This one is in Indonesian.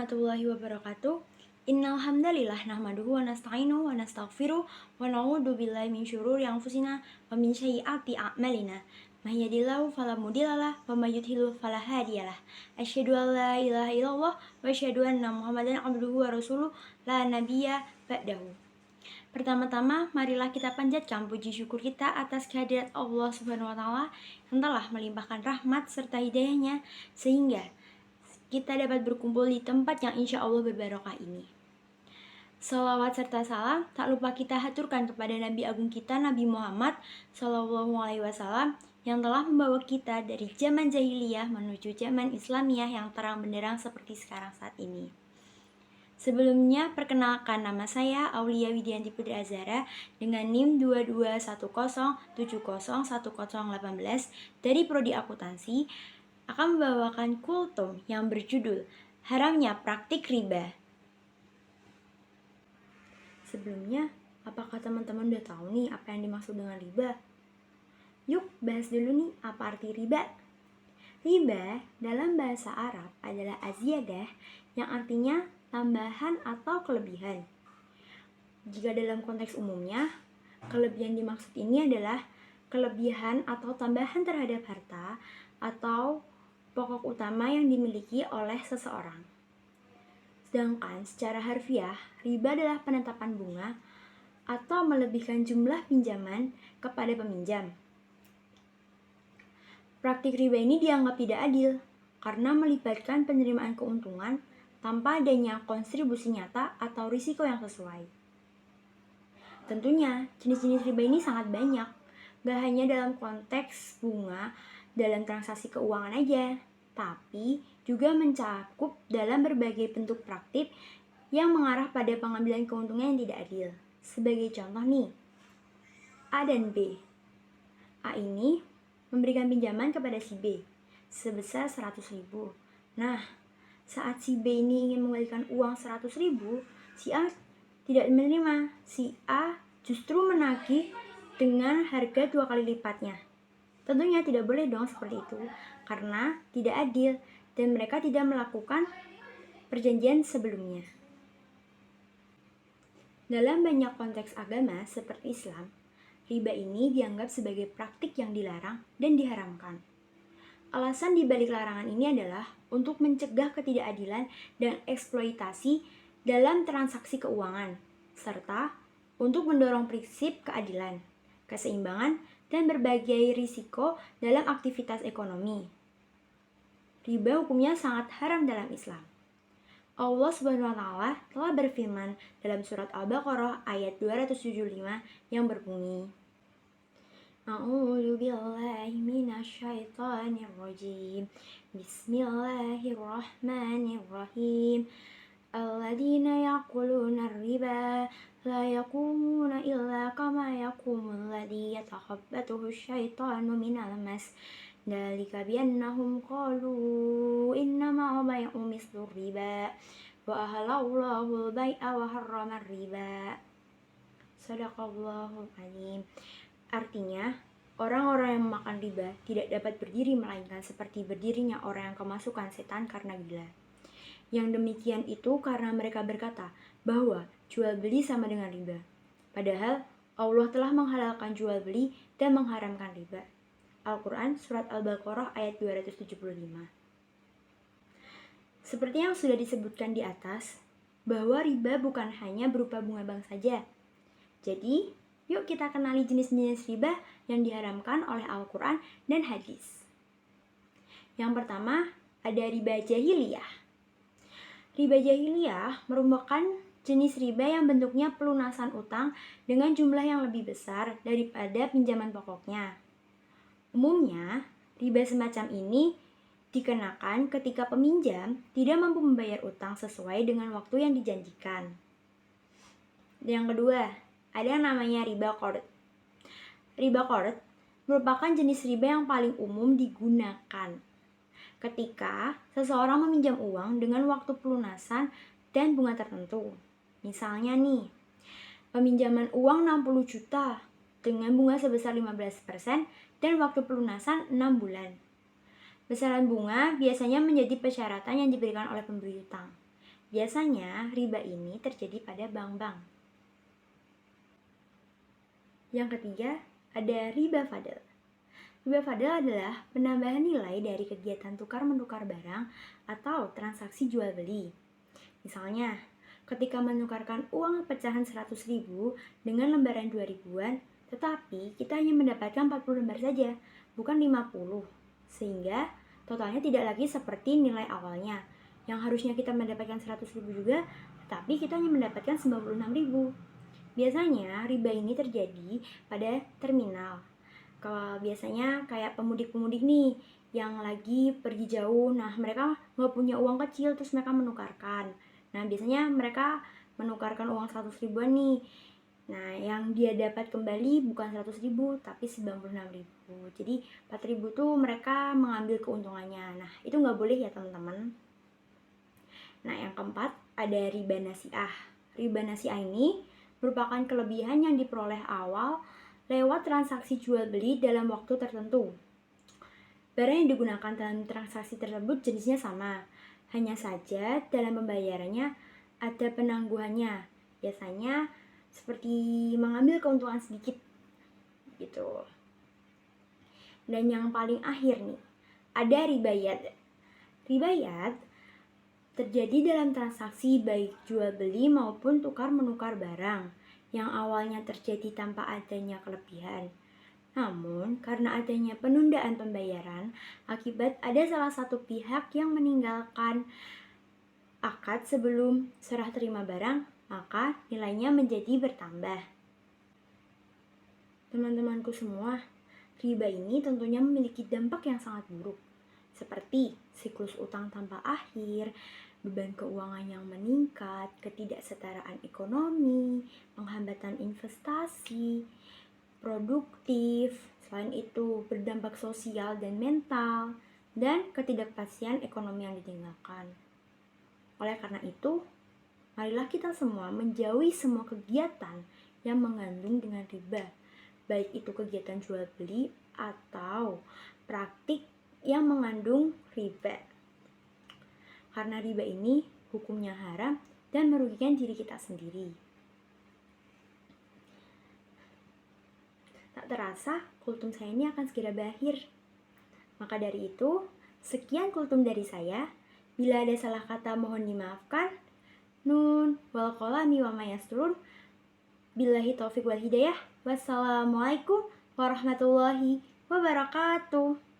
warahmatullahi wabarakatuh. Innal hamdalillah nahmaduhu wa nasta'inuhu wa nastaghfiruh wa na'udzu billahi min syururi anfusina wa min sayyiati a'malina. May yahdihillahu fala mudhillalah wa may yudhlil fala hadiyalah. Asyhadu an la ilaha illallah wa asyhadu anna Muhammadan abduhu wa rasuluh la nabiyya ba'dahu. Pertama-tama, marilah kita panjatkan puji syukur kita atas kehadirat Allah Subhanahu wa taala yang telah melimpahkan rahmat serta hidayahnya sehingga kita dapat berkumpul di tempat yang insya Allah berbarokah ini. Salawat serta salam tak lupa kita haturkan kepada Nabi Agung kita Nabi Muhammad SAW yang telah membawa kita dari zaman jahiliyah menuju zaman Islamiyah yang terang benderang seperti sekarang saat ini. Sebelumnya, perkenalkan nama saya Aulia Widianti Putri Azhara dengan NIM 2210701018 dari Prodi Akuntansi akan membawakan kultum yang berjudul Haramnya Praktik Riba. Sebelumnya, apakah teman-teman udah tahu nih apa yang dimaksud dengan riba? Yuk bahas dulu nih apa arti riba. Riba dalam bahasa Arab adalah aziyadah yang artinya tambahan atau kelebihan. Jika dalam konteks umumnya, kelebihan dimaksud ini adalah kelebihan atau tambahan terhadap harta atau pokok utama yang dimiliki oleh seseorang. Sedangkan secara harfiah, riba adalah penetapan bunga atau melebihkan jumlah pinjaman kepada peminjam. Praktik riba ini dianggap tidak adil karena melibatkan penerimaan keuntungan tanpa adanya kontribusi nyata atau risiko yang sesuai. Tentunya, jenis-jenis riba ini sangat banyak, gak hanya dalam konteks bunga dalam transaksi keuangan aja, tapi juga mencakup dalam berbagai bentuk praktik yang mengarah pada pengambilan keuntungan yang tidak adil. Sebagai contoh nih, A dan B. A ini memberikan pinjaman kepada si B sebesar 100.000. Nah, saat si B ini ingin mengembalikan uang 100.000, si A tidak menerima. Si A justru menagih dengan harga 2 kali lipatnya. Tentunya tidak boleh dong seperti itu, karena tidak adil dan mereka tidak melakukan perjanjian sebelumnya. Dalam banyak konteks agama seperti Islam, riba ini dianggap sebagai praktik yang dilarang dan diharamkan. Alasan dibalik larangan ini adalah untuk mencegah ketidakadilan dan eksploitasi dalam transaksi keuangan, serta untuk mendorong prinsip keadilan, keseimbangan, dan berbagai risiko dalam aktivitas ekonomi. Riba hukumnya sangat haram dalam Islam. Allah Subhanahu wa taala telah berfirman dalam surat Al-Baqarah ayat 275 yang berbunyi, A'udzu billahi minasyaitonir rajim. Bismillahirrahmanirrahim. Alladzina ya'kuluna riba la yaqumuna illa kama yaqumul ladzi yatakhabbathu asyaitanu minal mas. Dzalika biannahum qalu innama bai'u mislu riba wa ahallallahu al-bai'a wa harrama riba. Shadaqallahul azim. Artinya, orang-orang yang memakan riba tidak dapat berdiri melainkan seperti berdirinya orang yang kemasukan setan karena gila. Yang demikian itu karena mereka berkata bahwa jual beli sama dengan riba. Padahal Allah telah menghalalkan jual beli dan mengharamkan riba. Al-Quran Surat Al-Baqarah ayat 275. Seperti yang sudah disebutkan di atas, bahwa riba bukan hanya berupa bunga bank saja. Jadi, yuk kita kenali jenis-jenis riba yang diharamkan oleh Al-Quran dan hadis. Yang pertama, ada riba jahiliyah. Riba jahiliyah merupakan jenis riba yang bentuknya pelunasan utang dengan jumlah yang lebih besar daripada pinjaman pokoknya. Umumnya, riba semacam ini dikenakan ketika peminjam tidak mampu membayar utang sesuai dengan waktu yang dijanjikan. Yang kedua, ada yang namanya riba qard. Riba qard merupakan jenis riba yang paling umum digunakan ketika seseorang meminjam uang dengan waktu pelunasan dan bunga tertentu. Misalnya nih, peminjaman uang 60 juta dengan bunga sebesar 15% dan waktu pelunasan 6 bulan. Besaran bunga biasanya menjadi persyaratan yang diberikan oleh pemberi utang. Biasanya riba ini terjadi pada bank-bank. Yang ketiga, ada riba fadl. Riba fadl adalah penambahan nilai dari kegiatan tukar-menukar barang atau transaksi jual beli. Misalnya, ketika menukarkan uang pecahan 100.000 dengan lembaran 2.000-an, tetapi kita hanya mendapatkan 40 lembar saja, bukan 50. Sehingga totalnya tidak lagi seperti nilai awalnya, yang harusnya kita mendapatkan 100.000 juga, tetapi kita hanya mendapatkan 96.000. Biasanya riba ini terjadi pada terminal. Kalau biasanya kayak pemudik-pemudik nih yang lagi pergi jauh, nah mereka nggak punya uang kecil terus mereka menukarkan. Nah biasanya mereka menukarkan uang 100.000-an nih. Nah yang dia dapat kembali bukan 100.000 tapi 96.000. Jadi 4.000 tuh mereka mengambil keuntungannya. Nah itu nggak boleh ya teman-teman. Nah yang keempat ada riba nasiah. Riba nasiah ini merupakan kelebihan yang diperoleh awal lewat transaksi jual beli dalam waktu tertentu. Barang yang digunakan dalam transaksi tersebut jenisnya sama, hanya saja dalam pembayarannya ada penangguhannya. Biasanya seperti mengambil keuntungan sedikit gitu. Dan yang paling akhir nih, ada ribayat. Ribayat terjadi dalam transaksi baik jual beli maupun tukar menukar barang yang awalnya terjadi tanpa adanya kelebihan. Namun, karena adanya penundaan pembayaran akibat ada salah satu pihak yang meninggalkan akad sebelum serah terima barang, maka nilainya menjadi bertambah. Teman-temanku semua, riba ini tentunya memiliki dampak yang sangat buruk, seperti siklus utang tanpa akhir, beban keuangan yang meningkat, ketidaksetaraan ekonomi, penghambatan investasi, produktif, selain itu berdampak sosial dan mental, dan ketidakpastian ekonomi yang ditinggalkan. Oleh karena itu, marilah kita semua menjauhi semua kegiatan yang mengandung dengan riba, baik itu kegiatan jual beli atau praktik yang mengandung riba. Karena riba ini hukumnya haram dan merugikan diri kita sendiri. Tak terasa, kultum saya ini akan segera berakhir. Maka dari itu, sekian kultum dari saya. Bila ada salah kata mohon dimaafkan. Nun wal qalami wa ma yasturun. Billahi taufiq wal hidayah. Wassalamualaikum warahmatullahi wabarakatuh.